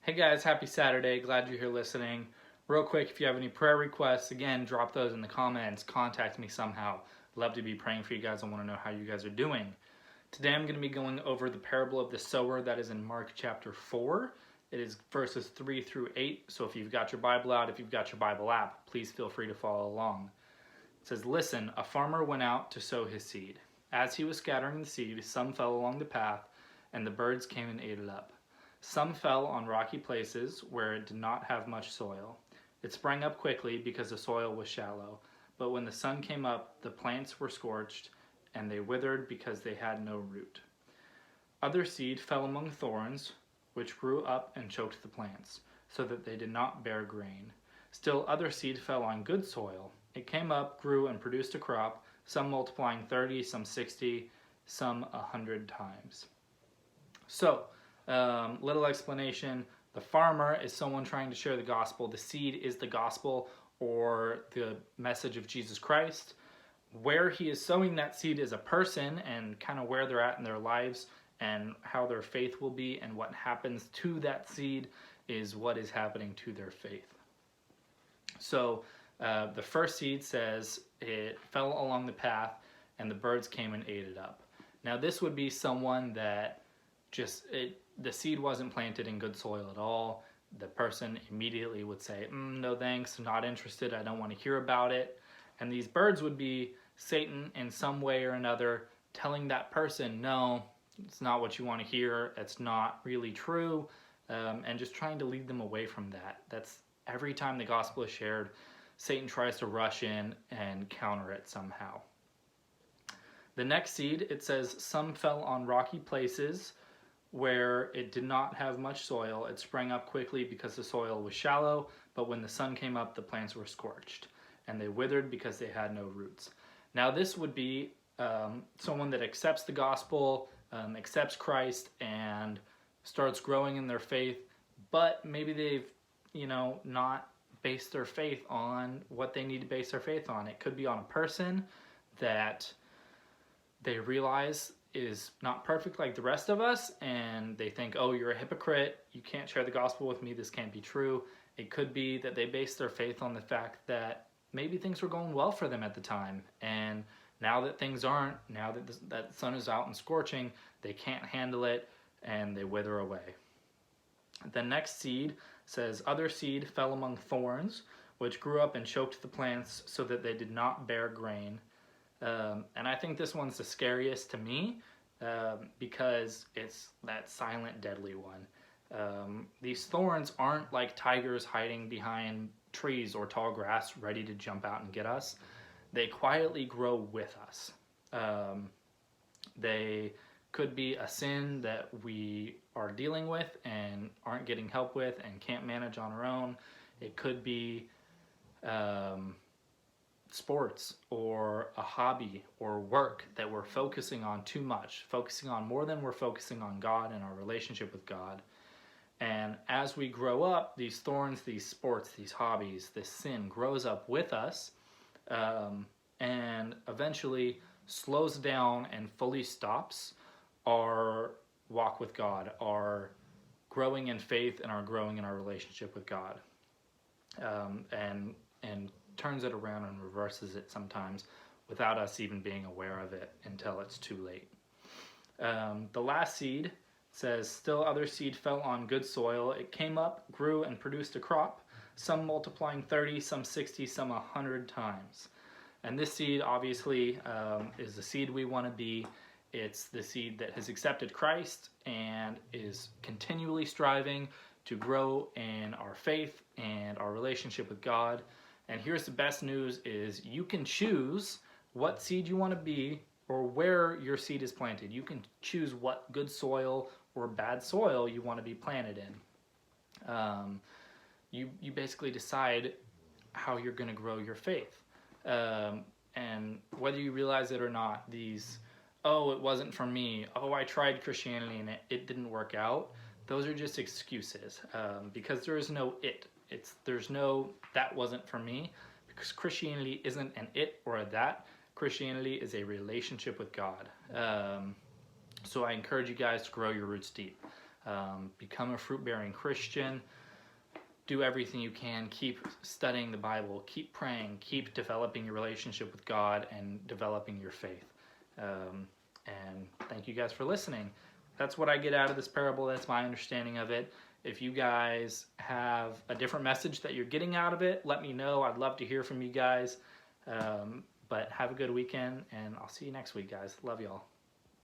Hey guys, happy Saturday. Glad you're here listening. Real quick, if you have any prayer requests, again, drop those in the comments. Contact me somehow. Love to be praying for you guys. I want to know how you guys are doing. Today I'm going to be going over the parable of the sower that is in Mark chapter 4. It is verses 3 through 8. So if you've got your Bible out, if you've got your Bible app, please feel free to follow along. It says, "Listen, a farmer went out to sow his seed. As he was scattering the seed, some fell along the path, and the birds came and ate it up. Some fell on rocky places where it did not have much soil. It sprang up quickly because the soil was shallow. But when the sun came up, the plants were scorched, and they withered because they had no root. Other seed fell among thorns, which grew up and choked the plants, so that they did not bear grain. Still other seed fell on good soil. It came up, grew, and produced a crop, some multiplying 30, some 60, some 100 times." So, little explanation. The farmer is someone trying to share the gospel. The seed is the gospel or the message of Jesus Christ. Where he is sowing that seed is a person and kind of where they're at in their lives and how their faith will be, and what happens to that seed is what is happening to their faith. So the first seed says it fell along the path and the birds came and ate it up. Now this would be someone that the seed wasn't planted in good soil at all. The person immediately would say, no thanks, not interested, I don't want to hear about it. And these birds would be Satan in some way or another telling that person, no, it's not what you want to hear, it's not really true, and just trying to lead them away from that. That's every time the gospel is shared, Satan tries to rush in and counter it somehow. The next seed, it says, some fell on rocky places where it did not have much soil. It sprang up quickly because the soil was shallow, but when the sun came up, the plants were scorched, and they withered because they had no roots. Now this would be someone that accepts the gospel, accepts Christ, and starts growing in their faith, but maybe they've, not based their faith on what they need to base their faith on. It could be on a person that they realize is not perfect like the rest of us, and they think, oh, you're a hypocrite, you can't share the gospel with me, this can't be true. It could be that they base their faith on the fact that maybe things were going well for them at the time, and now that things aren't, now that that sun is out and scorching, they can't handle it and they wither away. The next seed says, other seed fell among thorns, which grew up and choked the plants so that they did not bear grain. And I think this one's the scariest to me because it's that silent, deadly one. These thorns aren't like tigers hiding behind trees or tall grass ready to jump out and get us. They quietly grow with us. They could be a sin that we are dealing with and aren't getting help with and can't manage on our own. It could be sports or a hobby or work that we're focusing on too much, focusing on more than we're focusing on God and our relationship with God. And as we grow up, these thorns, these sports, these hobbies, this sin grows up with us and eventually slows down and fully stops our walk with God, our growing in faith and our growing in our relationship with God. And turns it around and reverses it sometimes without us even being aware of it until it's too late. The last seed says, still other seed fell on good soil. It came up, grew, and produced a crop, some multiplying 30, some 60, some 100 times. And this seed obviously is the seed we want to be. It's the seed that has accepted Christ and is continually striving to grow in our faith and our relationship with God. And here's the best news is you can choose what seed you want to be or where your seed is planted. You can choose what good soil or bad soil you want to be planted in. You basically decide how you're going to grow your faith. And whether you realize it or not, these, oh, it wasn't for me, oh, I tried Christianity and it didn't work out, those are just excuses because there is no it. There's no that wasn't for me, because Christianity isn't an it or a that. Christianity is a relationship with God. So I encourage you guys to grow your roots deep. Become a fruit-bearing Christian. Do everything you can. Keep studying the Bible. Keep praying. Keep developing your relationship with God and developing your faith. And thank you guys for listening. That's what I get out of this parable. That's my understanding of it. If you guys have a different message that you're getting out of it, let me know. I'd love to hear from you guys. But have a good weekend, and I'll see you next week, guys. Love y'all.